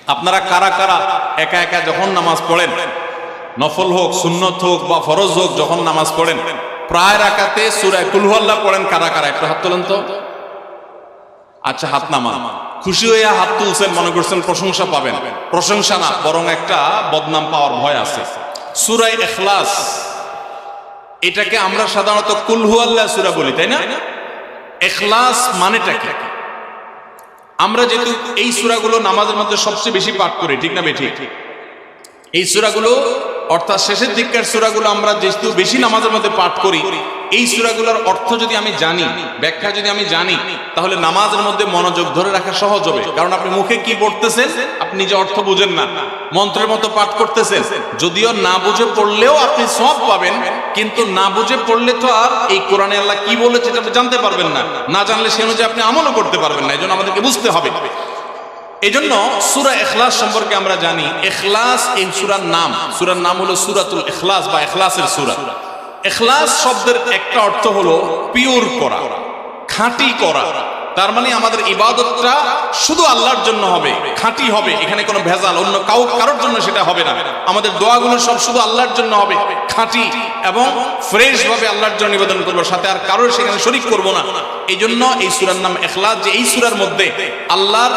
আপনারা কারা কারা একা একা যখন নামাজ পড়েন, নফল হোক সুন্নত হোক বা ফরজ হোক, যখন নামাজ পড়েন প্রায় রাকাতে সূরা কুল হুয়াল্লাহ পড়েন কারা কারা? একটু হাত তোলেন তো। আচ্ছা, হাত নামান। খুশি হয়ে হাত তুলছেন, মনে করছেন প্রশংসা পাবেন। প্রশংসা না, বরং একটা বদনাম পাওয়ার ভয় আছে। সূরা ইখলাস, এটাকে আমরা সাধারণত কুল হুয়াল্লাহ সূরা বলি, তাই না? ইখলাস মানেটা কি? আমরা যেহেতু এই সূরাগুলো নামাজের মধ্যে সবচেয়ে বেশি পাঠ করি, ঠিক না বেঠিক? এই সূরাগুলো অর্থাৎ শেষের দিককার সূরাগুলো আমরা যেহেতু বেশি নামাজের মধ্যে পাঠ করি, এই সূরাগুলোর অর্থ যদি আমি জানি, ব্যাখ্যা যদি আমি জানি, তাহলে নামাজের মধ্যে মনোযোগ ধরে রাখা সহজ হবে। কারণ আপনি মুখে কি পড়তেছেন আপনি নিজে অর্থ বুঝেন না, মন্ত্রের মতো পাঠ করতেছেন। যদিও না বুঝে পড়লেও আপনি সওয়াব পাবেন, কিন্তু না বুঝে পড়লে তো আর এই কোরআনে আল্লাহ কি বলেছে এটা আপনি জানতে পারবেন না। না জানলে সে অনুযায়ী আপনি আমলও করতে পারবেন না। এই জন্য আমাদেরকে বুঝতে হবে। এই জন্য সূরা ইখলাস সম্পর্কে আমরা জানি, ইখলাস এই সূরার নাম। সূরার নাম হলো সূরাতুল ইখলাস বা ইখলাসের সূরা। ইখলাস শব্দের একটা অর্থ হলো পিওর করা, খাঁটি করা। তার মানে আমাদের ইবাদতটা শুধু আল্লাহর জন্য হবে, খাঁটি হবে, এখানে কোনো ভেজাল অন্য কারোর জন্য সেটা হবে না। আমাদের দোয়াগুলো সব শুধু আল্লাহর জন্য হবে, খাঁটি এবং ফ্রেশ ভাবে আল্লাহর জন্য নিবেদন করবো, সাথে আর কারোর সেখানে শরীক করব না। এই জন্য এই সূরার নাম ইখলাস, যে এই সূরার মধ্যে আল্লাহর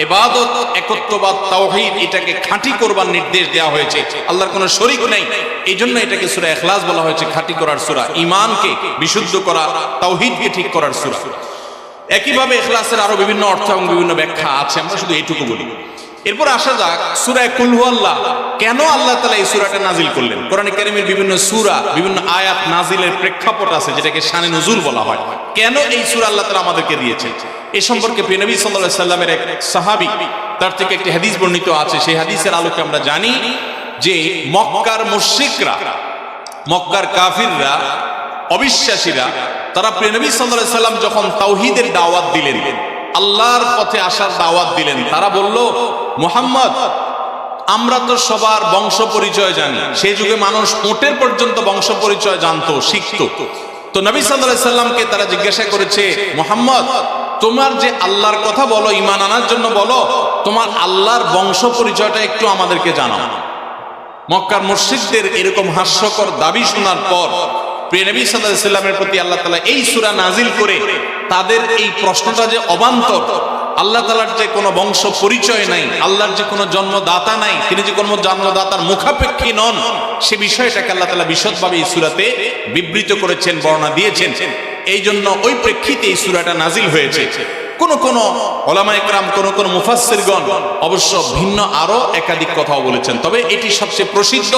ইবাদত, একত্ববাদ, তাওহীদ, এটাকে খাঁটি করবার নির্দেশ দেওয়া হয়েছে। আল্লাহর কোনো শরীক নেই, এই জন্য এটাকে সূরা ইখলাস বলা হয়েছে, খাঁটি করার সূরা, ঈমানকে বিশুদ্ধ করা, তাওহীদকে ঠিক করার সূরা। একইভাবে ইখলাসের আরো বিভিন্ন অর্থ এবং বিভিন্ন ব্যাখ্যা আছে, আমরা শুধু এইটুকু বলি। এরপর আসা যাক সূরা কুল হুয়াল্লাহ। কেন আল্লাহ তাআলা এই সূরাটা নাজিল করলেন? কোরআনে কারীমের বিভিন্ন সূরা, বিভিন্ন আয়াত নাজিলের প্রেক্ষাপট আছে, যেটাকে শানে নুজুল বলা হয়। কেন এই সূরা আল্লাহ তাআলা আমাদেরকে দিয়েছেন, এ সম্পর্কে প্রিয় নবী সাল্লাল্লাহু আলাইহি সাল্লামের এক সাহাবী, তার থেকে একটি হাদিস বর্ণিত আছে। সেই হাদিসের আলোকে আমরা জানি যে মক্কার মুশরিকরা, মক্কার কাফিররা, অবিশ্বাসীরা, তারা প্রিয় নবী সাল্লাল্লাহু আলাইহি সাল্লাম যখন তাওহীদের দাওয়াত দিলেন, আল্লাহর পথে আসার দাওয়াত দিলেন, তারা বলল, মুহাম্মদ, আমরা তো সবার বংশ পরিচয় জানি। সেই যুগে মানুষ উটের পর্যন্ত বংশ পরিচয় জানতো, শিখতো। তো নবী সাল্লাল্লাহু আলাইহি সাল্লামকে তারা জিজ্ঞাসা করেছে, মুহাম্মদ, তোমার যে আল্লাহর কথা বলো, ঈমান আনার জন্য বলো, তোমার আল্লাহর বংশ পরিচয়টা একটু আমাদেরকে জানাও। মক্কার মুশরিকদের এরকম হাস্যকর দাবি শোনার পর প্রিয় নবী সাল্লাল্লাহু আলাইহি সাল্লামের প্রতি আল্লাহ তাআলা এই সূরা নাজিল করে তাদের এই প্রশ্নটা যে অবান্তর, আল্লাহ তাআলার যে কোনো বংশ পরিচয় নাই, আল্লাহর যে কোনো জন্মদাতা নাই, তিনি যে কোনো জন্মদাতার মুখাপেক্ষী নন, সে বিষয়টাকে আল্লাহ তাআলা বিশদভাবে এই সূরাতে বিবৃত করেছেন, বর্ণনা দিয়েছেন। এই জন্য ওই প্রেক্ষিতে এই সূরাটা নাজিল হয়েছে। কোন উলামা ইকরাম, কোন মুফাসসিরগণ অবশ্য ভিন্ন আরো একাধিক কথাও বলেছেন। তবে এটি সবচেয়ে প্রসিদ্ধ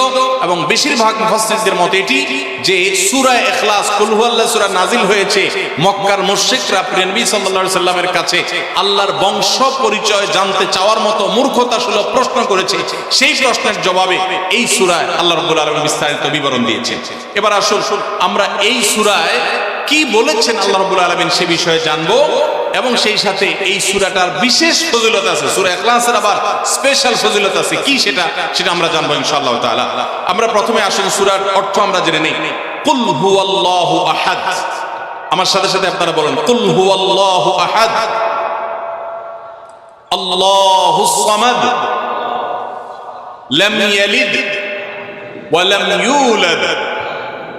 এবং বেশিরভাগ মুফাসসিরদের মতে এটি যে সূরা ইখলাস, কুল হুয়াল্লাহ সূরা নাজিল হয়েছে মক্কার মুশরিকরা প্রিয় নবী সাল্লাল্লাহু আলাইহি সাল্লামের কাছে আল্লাহর বংশ পরিচয় জানতে চাওয়ার মতো মূর্খতাসুলভ প্রশ্ন করেছে। সেই প্রশ্নের জবাবে এই সূরায় আল্লাহ রাব্বুল আলামিন বিস্তারিত বিবরণ দিয়েছেন। এবার আসুন আমরা এই সূরায় কি বলেছেন আল্লাহ রাব্বুল আলামিন সে বিষয়ে জানবো, এবং সেই সাথে এই সূরাটার বিশেষ ফজিলত আছে। সূরা ইখলাসের আবার স্পেশাল ফজিলত আছে, কি সেটা আমরা জানবো ইনশাআল্লাহ তাআলা। আমরা প্রথমে আসুন সূরার অর্থ আমরা জেনে নেই। কুল হুয়াল্লাহু আহাদ। আমার সাথে সাথে আপনারা বলেন, কুল হুয়াল্লাহু আহাদ, আল্লাহুস সামাদ, লাম ইয়ালিদ ওয়া লাম ইউলাদ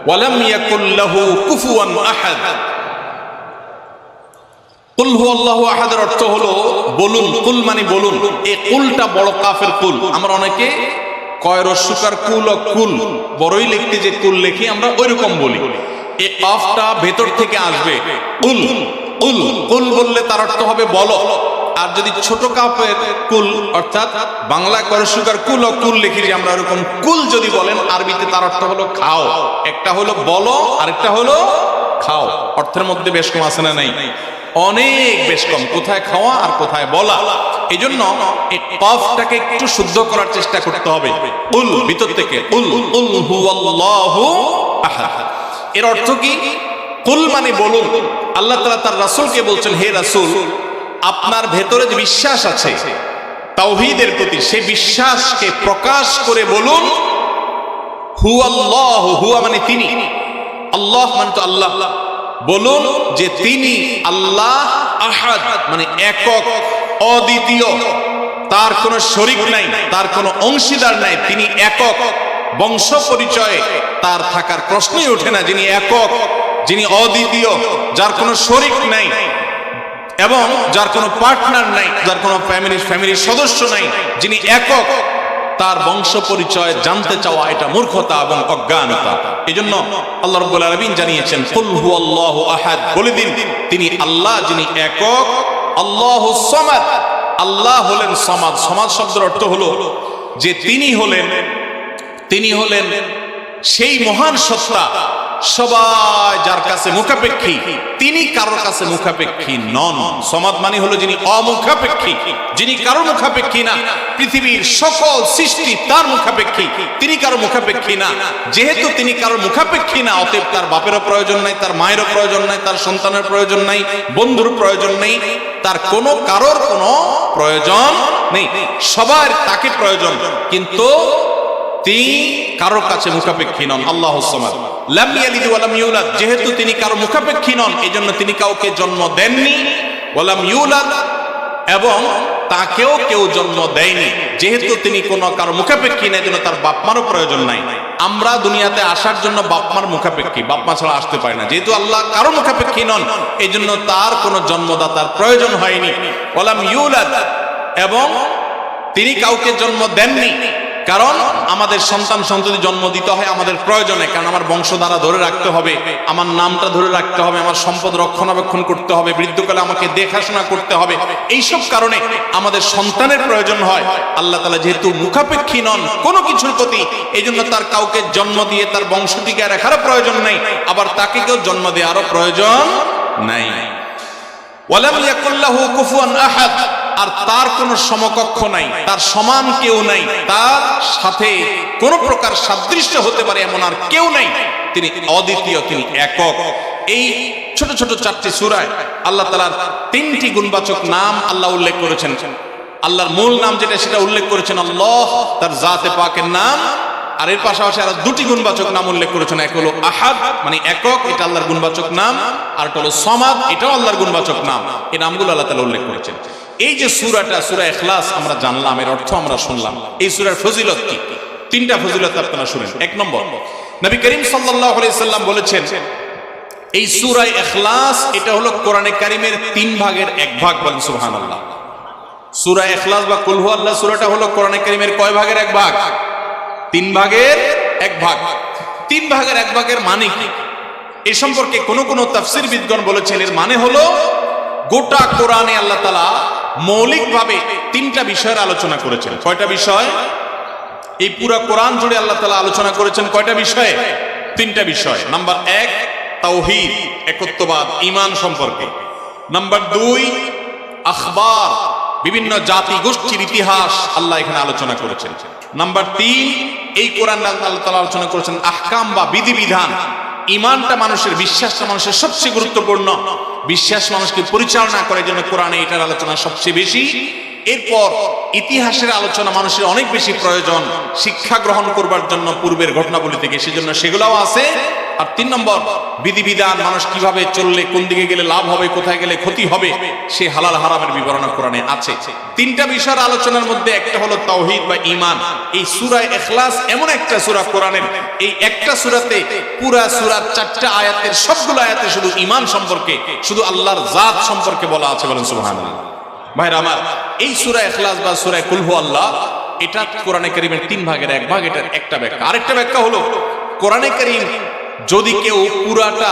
ওয়া লাম ইয়াকুল লাহু কুফুয়ান আহাদ। কুল হুয়াল্লাহু আহাদের অর্থ হলো বলুন। কুল মানে বলুন। এই কুলটা বড় কাফের কুল। আমরা অনেকে কয় রস্যকার কুল ও কুল, বড়ই লিখতে যে কুল লিখি আমরা ওইরকম বলি। এই কাফটা ভেতর থেকে আসবে, কুল কুল কুল বললে তার অর্থ হবে বলো। আর যদি ছোট কাফের কুল অর্থাৎ বাংলা করসুকার কুল ও কুল লিখি যে আমরা ওরকম কুল যদি বলেন, আরবিতে তার অর্থ হলো খাও। একটা হলো বলো, আরেকটা হলো খাও। অর্থের মধ্যে বেশ কম আছে না নাই? অনেক বেশ কম। কোথায় খাওয়া আর কোথায় বলা। এই জন্য এই কফটাকে একটু শুদ্ধ করার চেষ্টা করতে হবে। কুল ভিতর থেকে কুল, কুল হুয়াল্লাহু আহাদ। এর অর্থ কি? কুল মানে বলুন। আল্লাহ তাআলা তার রাসূলকে বলছেন, হে রাসূল, আপনার ভেতরে যে বিশ্বাস আছে তাওহীদের প্রতি, সেই বিশ্বাসকে প্রকাশ করে বলুন, হুয়াল্লাহু, হুয়া মানে তিনি, আল্লাহ মানে তো আল্লাহ, বলুন যে তিনি আল্লাহ, আহাদ মানে একক, অদ্বিতীয়, তার কোনো শরিক নাই, তার কোনো অংশীদার নাই, তিনি একক। বংশ পরিচয়ে তার থাকার প্রশ্নই ওঠে না। যিনি একক, যিনি অদ্বিতীয়, যার কোনো শরিক নাই এবং যার কোনো পার্টনার নাই, যার কোনো ফ্যামিলির সদস্য নাই, যিনি একক, তার বংশ পরিচয় জানতে চাওয়া এটা মূর্খতা এবং অজ্ঞানতা। এজন্য আল্লাহ রাব্বুল আলামিন জানিয়েছেন, কুল হুয়াল্লাহু আহাদ, বলে দিন তিনি আল্লাহ যিনি একক, আল্লাহুস সামাদ, আল্লাহ হলেন সামাদ। সামাদ শব্দের অর্থ হলো যে তিনি হলেন সেই মহান সত্তা, সবাই যার কাছে মুখাপেক্ষী, তিনি কারোর কাছে মুখাপেক্ষী নন। সমাদ মানে হলো যিনি অমুখাপেক্ষী, যিনি কারোর মুখাপেক্ষী না। পৃথিবীর সকল সৃষ্টি তার মুখাপেক্ষী, তিনি কারোর মুখাপেক্ষী না। যেহেতু তিনি কারোর মুখাপেক্ষী না, অতএব তার বাপেরও প্রয়োজন নাই, তার মায়েরও প্রয়োজন নাই, তার সন্তানের প্রয়োজন নাই, বন্ধুর প্রয়োজন নেই, তার কারোর কোনো প্রয়োজন নেই। সবার তাকে প্রয়োজন, কিন্তু তিনি কারোর কাছে মুখাপেক্ষী নন। আল্লাহুস সামাদ, লাম ইয়ালিদ ওয়া লাম ইউলাদ, যেহেতু তিনি কারো মুখাপেক্ষী নন, এজন্য তিনি কাউকে জন্ম দেননি। ওয়া লাম ইউলাদ, এবং তাকেও কেউ জন্ম দেয়নি। যেহেতু তিনি কারো মুখাপেক্ষী না, এজন্য তার বাপ মারও প্রয়োজন নাই। আমরা দুনিয়াতে আসার জন্য বাপ মার মুখাপেক্ষী, বাপ মা ছাড়া আসতে পারি না। যেহেতু আল্লাহ কারো মুখাপেক্ষী নন, এজন্য তার কোনো জন্মদাতার প্রয়োজন হয়নি। ওয়া লাম ইউলাদ, এবং তিনি কাউকে জন্ম দেননি। কারণ আমাদের সন্তান সন্ততি জন্ম দিতে হয় আমাদের প্রয়োজনে, কারণ আমার বংশধারা ধরে রাখতে হবে, আমার নামটা ধরে রাখতে হবে, আমার সম্পদ রক্ষণাবেক্ষণ করতে হবে, বৃদ্ধকালে আমাকে দেখাশোনা করতে হবে। এইসব কারণে আমাদের সন্তানের প্রয়োজন হয়। আল্লাহ তাআলা যেহেতু মুখাপেক্ষী নন কোনো কিছুর প্রতি, এই জন্য তার কাউকে জন্ম দিয়ে তার বংশ টিকিয়ে রাখারও প্রয়োজন নাই, আবার তাকে কেউ জন্ম দেওয়ারও প্রয়োজন নাই। ওয়ালাম ইয়াকুল্লাহু কুফুয়ান আহাদ, আর তার কোনো সমকক্ষ নাই, তার সমান কেউ নাই, তার সাথে কোন প্রকার সাদৃশ্য হতে পারে এমন আর কেউ নাই। তিনি অদ্বিতীয়, তিনি একক। এই ছোট ছোট 4টি সূরায় আল্লাহ তাআলার 3টি গুণবাচক নাম আল্লাহ উল্লেখ করেছেন। আল্লাহর মূল নাম যেটা, সেটা উল্লেখ করেছেন আল্লাহ, তার জাতে পাকের নাম। আর এর পাশাপাশি আরো 2টি গুণবাচক নাম উল্লেখ করেছেন। এক হলো আহাদ, মানে একক, এটা আল্লাহর গুণবাচক নাম। আর একটা হলো সামাদ, এটাও আল্লাহর গুণবাচক নাম। এই নামগুলো আল্লাহ তাআলা উল্লেখ করেছেন। এই যে সূরাটা, সূরা ইখলাস আমরা জানলাম, এর অর্থ আমরা শুনলাম। এই সূরার ফজিলত কি? 3টা ফজিলত আপনারা শুনেন। 1 নম্বর, নবী করিম সাল্লাল্লাহু আলাইহি সাল্লাম বলেছেন, এই সূরা ইখলাস এটা হলো কোরআনে কারীমের 3 ভাগের 1 ভাগ। বলেন সুবহানাল্লাহ। সূরা ইখলাস বা কুল হুয়াল্লাহ সূরাটা হলো কোরআনে কারীমের কয় ভাগের 1 ভাগ? 3 ভাগের 1 ভাগ। 3 ভাগের 1 ভাগের মানে কি? এই সম্পর্কে কোন তাফসীরবিদগণ বলেছেন, এর মানে হলো গোটা কোরআনে আল্লাহ তাআলা মৌলিকভাবে 3টা বিষয়ের আলোচনা করেছেন। কয়টা বিষয়? এই পুরো কোরআন জুড়ে আল্লাহ তাআলা আলোচনা করেছেন কয়টা বিষয়ে? 3টা বিষয়। নাম্বার 1 তাওহীদ, একত্ববাদ, ঈমান সম্পর্কে। নাম্বার 2 আখবার, বিভিন্ন জাতি গোষ্ঠীর ইতিহাস আল্লাহ এখানে আলোচনা করেছেন। নাম্বার 3 এই কোরআন আল্লাহ তাআলা আলোচনা করেছেন আহকাম বা বিধিবিধান। ঈমানটা মানুষের, বিশ্বাসটা মানুষের সবচেয়ে গুরুত্বপূর্ণ। বিশ্বাস মানুষকে পরিচালনা করে, জন্য কোরআনে এটার আলোচনা সবচেয়ে বেশি। এরপর ইতিহাসের আলোচনা মানুষের অনেক বেশি প্রয়োজন শিক্ষা গ্রহণ করবার জন্য পূর্বের ঘটনাবলী থেকে, সেজন্য সেগুলোও আছে। আর 3 নম্বর বিধিবিধান, মানুষ কিভাবে চললে কোন দিকে গেলে লাভ হবে, কোথায় গেলে ক্ষতি হবে, সে হালাল হারামের বিবরণ কোরআনে আছে। 3টা বিষয়ের আলোচনার মধ্যে একটা হলো তাওহীদ বা ঈমান। এই সূরা ইখলাস এমন একটা সূরা কোরআনের, এই একটা সূরাতে পুরা সূরার 4টা আয়াতের সবগুলো আয়াতে শুধু ঈমান সম্পর্কে, শুধু আল্লাহর জাত সম্পর্কে বলা আছে। বলেন সুবহানাল্লাহ। ভাইরা আমার, এই সূরা ইখলাস বা সূরা কুল হুয়াল্লাহ এটা কোরআনে কারীমের 3 ভাগের 1 ভাগ। এটার একটা ব্যাখ্যা। আরেকটা ব্যাখ্যা হলো, কোরআনে কারীম যদি কেউ পুরাটা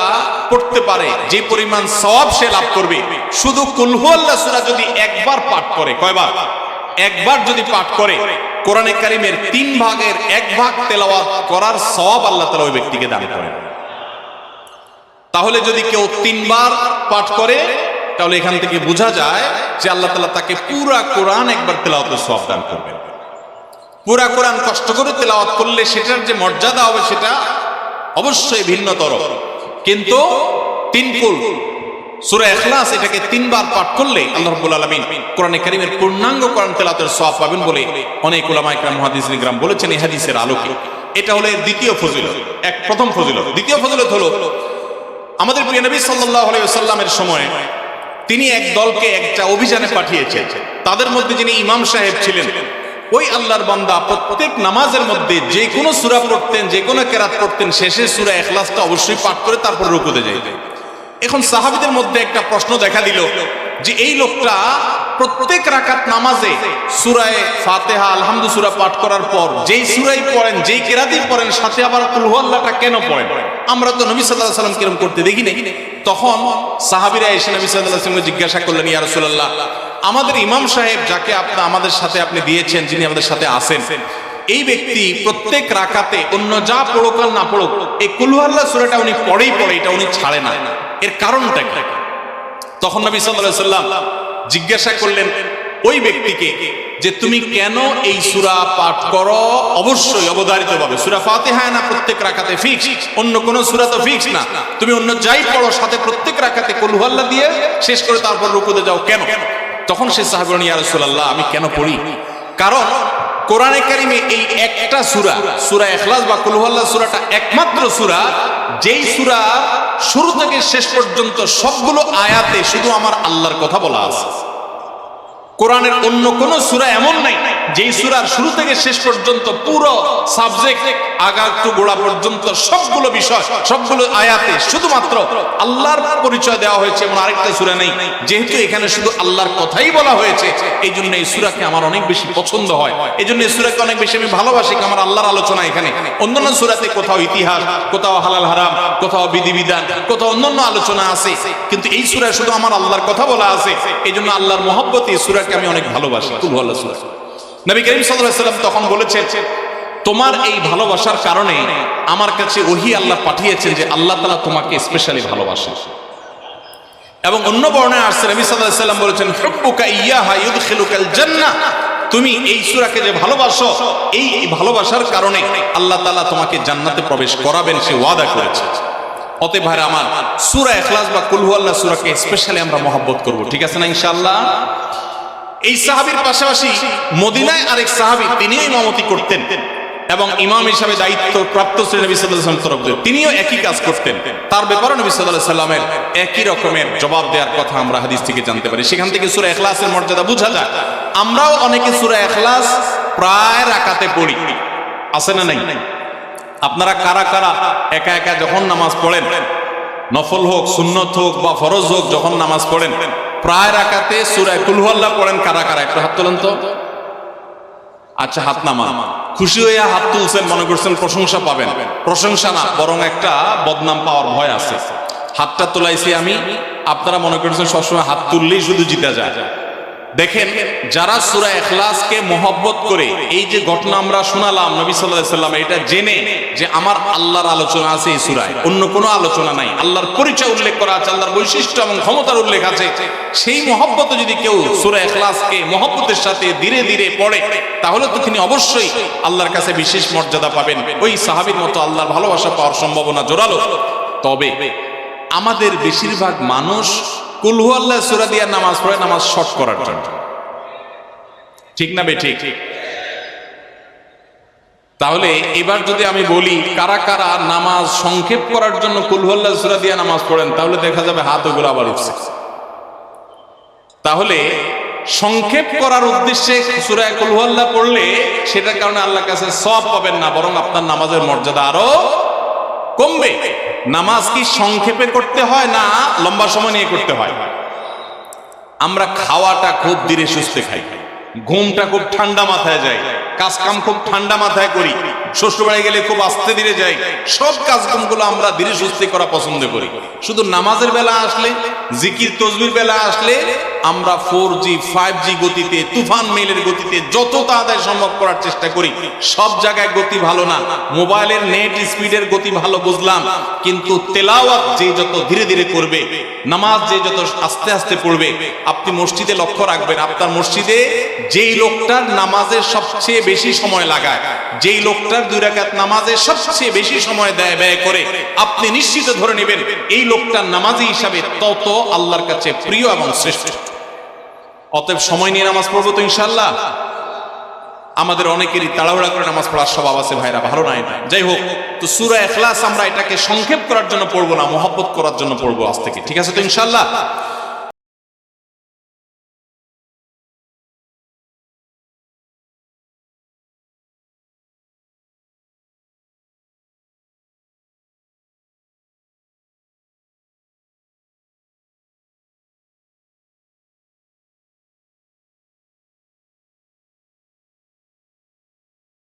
পড়তে পারে, যে পরিমাণ সওয়াব সে লাভ করবে। শুধু কুল হুয়াল্লাহ সূরা যদি একবার পাঠ করে, কয়বার? একবার যদি পাঠ করে, কোরআনে কারীমের 3 ভাগের 1 ভাগ তেলাওয়াত করার সওয়াব আল্লাহ তাআলা ওই ব্যক্তিকে দান করেন। তাহলে যদি কেউ 3 বার পাঠ করে, তাহলে এখান থেকে বোঝা যায় যে আল্লাহ তাআলা তাকে পুরা কোরআন একবার তেলাওয়াতের সওয়াব দান করবেন। পুরা কোরআন কষ্ট করে তেলাওয়াত করলে সেটার যে মর্যাদা হবে সেটা অবশ্যই ভিন্নতর। কিন্তু 3 কুল সূরা ইখলাস এটাকে 3 বার পাঠ করলে আল্লাহ রাব্বুল আলামিন কোরআনে কারীমের পূর্ণাঙ্গ কোরআন তেলাওয়াতের সওয়াব পাবেন বলে অনেক উলামা ইকরাম, মুহাদ্দিসিন ইকরাম বলেছেন এই হাদিসের আলোকে। এটা হলো এর দ্বিতীয় ফজিলত। প্রথম ফজিলত। দ্বিতীয় ফজিলত হলো, আমাদের প্রিয় নবী সাল্লাল্লাহু আলাইহি ওয়াসাল্লামের সময় তিনি এক দলকে একটা অভিযানে পাঠিয়েছেন। তাদের মধ্যে যিনি ইমাম সাহেব ছিলেন, ওই আল্লাহর বান্দা প্রত্যেক নামাজের মধ্যে যে কোনো সূরা পড়তেন, যে কোনো কেরাত পড়তেন, শেষে সূরা ইখলাসটা অবশ্যই পাঠ করে তারপর রুকুতে যাইতেন। এখন সাহাবীদের মধ্যে একটা প্রশ্ন দেখা দিল যে এই লোকটা প্রত্যেক রাকাত নামাজে সূরা ফাতিহা আলহামদু সূরা পাঠ করার পর যেই সূরাই পড়েন, যেই কেরাতই পড়েন, সাথে আবার কুল হুয়াল্লাহটা কেন পড়েন? আমরা তো নবী সাল্লাল্লাহু আলাইহি ওয়াসাল্লাম কিরকম করতে দেখি নাই। তখন সাহাবীরা এসে নবী সাল্লাল্লাহু আলাইহি ওয়াসাল্লামকে জিজ্ঞাসা করলেন, ইয়া রাসূলুল্লাহ, আমাদের ইমাম সাহেব যাকে আমাদের সাথে আপনি দিয়েছেন, যিনি আমাদের সাথে আছেন, এই ব্যক্তি প্রত্যেক রাকাতে অন্য যা পড়ুক আর না পড়ুক এই কুল হুয়াল্লাহ সূরাটা উনি পড়ে, এটা উনি ছাড়ে না, এর কারণটা কি? তখন নবী সাল্লাল্লাহু আলাইহি ওয়াসাল্লাম জিজ্ঞাসা করলেন ওই ব্যক্তিকে যে তুমি কেন এই সূরা পাঠ করো? অবশ্যই অবধারিতভাবে সূরা ফাতিহা না প্রত্যেক রাকাতে ফিক্স, অন্য কোন সূরা তো ফিক্স না, তুমি অন্য যাই পড়ো সাথে প্রত্যেক রাকাতে কুল হুয়াল্লাহ দিয়ে শেষ করে তারপর রুকুতে যাও কেন? তখন সে সাহাবী বলেন, ইয়া রাসূলুল্লাহ, আমি কেন পড়ি? কারণ কোরআনে কারিমে এই একটা সূরা, সূরা ইখলাস বা কুল হুয়াল্লাহ সূরাটা একমাত্র সূরা যেই সূরা শুরু থেকে শেষ পর্যন্ত সবগুলো আয়াতে শুধু আমার আল্লাহর কথা বলা আছে। কোরআনের অন্য কোন সূরা এমন নাই যেই সূরার শুরু থেকে শেষ পর্যন্ত পুরো সাবজেক্ট আগা টু গোড়া পর্যন্ত সবগুলো বিষয়, সবগুলো আয়াতে শুধুমাত্র আল্লাহর পরিচয় দেওয়া হয়েছে, এমন আরেকটা সূরা নেই। যেহেতু এখানে শুধু আল্লাহর কথাই বলা হয়েছে, এই জন্য এই সূরাকে আমার অনেক বেশি পছন্দ হয়, এই জন্য এই সূরাকে অনেক বেশি আমি ভালোবাসি। আমার আল্লাহর আলোচনা এখানে, অন্যান্য সূরাতে কোথাও ইতিহাস, কোথাও হালাল হারাম, কোথাও বিধিবিধান, কোথাও অন্যান্য আলোচনা আছে, কিন্তু এই সূরায় শুধু আমার আল্লাহর কথা বলা আছে। এই জন্য আল্লাহর মহব্বতে এই সূরাকে আমি অনেক ভালোবাসি, কুল হুয়াল্লাহ সূরা। নবী করিম সাল্লাল্লাহু আলাইহি ওয়াসাল্লাম তখন বলেছেন, তোমার এই ভালোবাসার কারণে আমার কাছে ওহী আল্লাহ পাঠিয়েছেন যে আল্লাহ তাআলা তোমাকে স্পেশালি ভালোবাসেন। এবং অন্য বর্ণনায় আসছে নবী সাল্লাল্লাহু আলাইহি ওয়াসাল্লাম বলেছেন, হুব্বুকা ইয়াহা ইউদখিলুকাল জান্নাহ, তুমি এই সূরাকে যে ভালোবাসো, এই ভালোবাসার কারণে আল্লাহ তাআলা তোমাকে জান্নাতে প্রবেশ করাবেন, সে ওয়াদা করেছে। অতএব ভাইরা আমার, সূরা ইখলাস বা কুল হুয়াল্লাহ সূরাকে স্পেশালি আমরা মহব্বত করব, ঠিক আছে না ইনশাআল্লাহ? এই সাহাবীর পাশাপাশি মদিনায় আরেক সাহাবী, তিনিও ইমামতি করতেন এবং ইমাম হিসাবে দায়িত্ব প্রাপ্ত ছিলেন নবী সাল্লাল্লাহু আলাইহি ওয়াসাল্লাম তরফ থেকে, তিনিও একই কাজ করতেন। তার ব্যাপারে নবী সাল্লাল্লাহু আলাইহি ওয়াসাল্লামের একই রকমের জবাব দেওয়ার কথা আমরা হাদিস থেকে জানতে পারি। সেখান থেকে সূরা ইখলাসের মর্যাদা বোঝা যায়। আমরাও অনেকে সূরা ইখলাস প্রায় রাকাতে পড়ি, আছে না নাই? আপনারা কারা কারা একা একা যখন নামাজ পড়েন, নফল হোক, সুন্নত হোক বা ফরজ হোক, যখন নামাজ পড়েন প্রায় রাকাতে সূরা কুল হুয়াল্লাহ পড়েন কারা কারা? একটু হাত তোলেন তো। আচ্ছা, হাত নামান। খুশি হয়ে হাত তুলছেন, মনে করছেন প্রশংসা পাবেন। প্রশংসা না, বরং একটা বদনাম পাওয়ার ভয় আছে। হাতটা তোলাইছি আমি, আপনারা মনে করছেন সবসময় হাত তুললেই শুধু জিতা যায়। দেখেন, যারা সূরা ইখলাসকে মহব্বত করে, এই যে ঘটনা আমরা শোনালাম নবী সাল্লাল্লাহু আলাইহি ওয়াসাল্লাম, এটা জেনে যে আমার আল্লাহর আলোচনা আছে এই সূরায়, অন্য কোনো আলোচনা নাই, আল্লাহর পরিচয় উল্লেখ করা আছে, আল্লাহর বৈশিষ্ট্য এবং ক্ষমতার উল্লেখ আছে, সেই মহব্বত যদি কেউ সূরা ইখলাসকে মহব্বতের সাথে ধীরে ধীরে পড়ে, তাহলে তো তিনি অবশ্যই আল্লাহর কাছে বিশেষ মর্যাদা পাবেন। ওই সাহাবীর মতো আল্লাহর ভালোবাসা পাওয়ার সম্ভাবনা জোরালো। তবে আমাদের বেশিরভাগ মানুষ কুল হুয়াল্লাহ সূরা দিয়ে নামাজ পড়ে নামাজ শর্ট করার জন্য, ঠিক না বেঠিক? তাহলে এবার যদি আমি বলি কারা কারা নামাজ সংক্ষেপ করার জন্য কুল হুয়াল্লাহ সূরা দিয়ে নামাজ পড়েন, তাহলে দেখা যাবে হাত ওগুলো আবার উঠছে। তাহলে সংক্ষেপ করার উদ্দেশ্যে সূরা কুল হুয়াল্লাহ পড়লে সেটার কারণে আল্লাহর কাছে সওয়াব পাবেন না, বরং আপনার নামাজের মর্যাদা আরো কমবে। নামাজ কি সংক্ষেপে করতে হয় না লম্বা সময় নিয়ে করতে হয়? আমরা খাওয়াটা খুব ধীরে সুস্থে খাই, ঘুমটা খুব ঠান্ডা মাথায় যায়, কাজ কাম খুব ঠান্ডা মাথায় করি, শ্বশুরবাড়ি গেলে খুব আস্তে ধীরে যাই, সব কাজকামগুলো আমরা ধীরে সুস্থে করা পছন্দ করি। শুধু নামাজের বেলা আসলে, জিকির তসবির বেলা আসলে আমরা 4G 5G গতিতে, তুফান মেলের গতিতে যত তাড়াতাড়ি সম্ভব করার চেষ্টা করি। সব জায়গায় গতি ভালো না, মোবাইলের নেট স্পিডের গতি ভালো বুঝলাম, কিন্তু তেলাওয়াত যে যত ধীরে ধীরে করবে, নামাজ যে যত আস্তে আস্তে পড়বে, আপনি মসজিদে লক্ষ্য রাখবেন, আপনার মসজিদে যেই লোকটার নামাজের সবচেয়ে বেশি সময় লাগায়, যেই লোকটার 2 রাকাত নামাজে সবচেয়ে বেশি সময় ব্যয় করে, আপনি নিশ্চিত ধরে নেবেন এই লোকটার নামাজি হিসাবে তত আল্লাহর কাছে প্রিয় এবং শ্রেষ্ঠ। অতএব সময় নিয়ে নামাজ পড়বো তো ইনশাআল্লাহ। আমাদের অনেকেরই তাড়াহুড়া করে নামাজ পড়ার স্বভাব আছে ভাইরা, ভালো না এটা। যাই হোক, তো সূরা ইখলাস আমরা এটাকে সংক্ষেপ করার জন্য পড়বো না, মহব্বত করার জন্য পড়বো আজ থেকে, ঠিক আছে তো ইনশাআল্লাহ।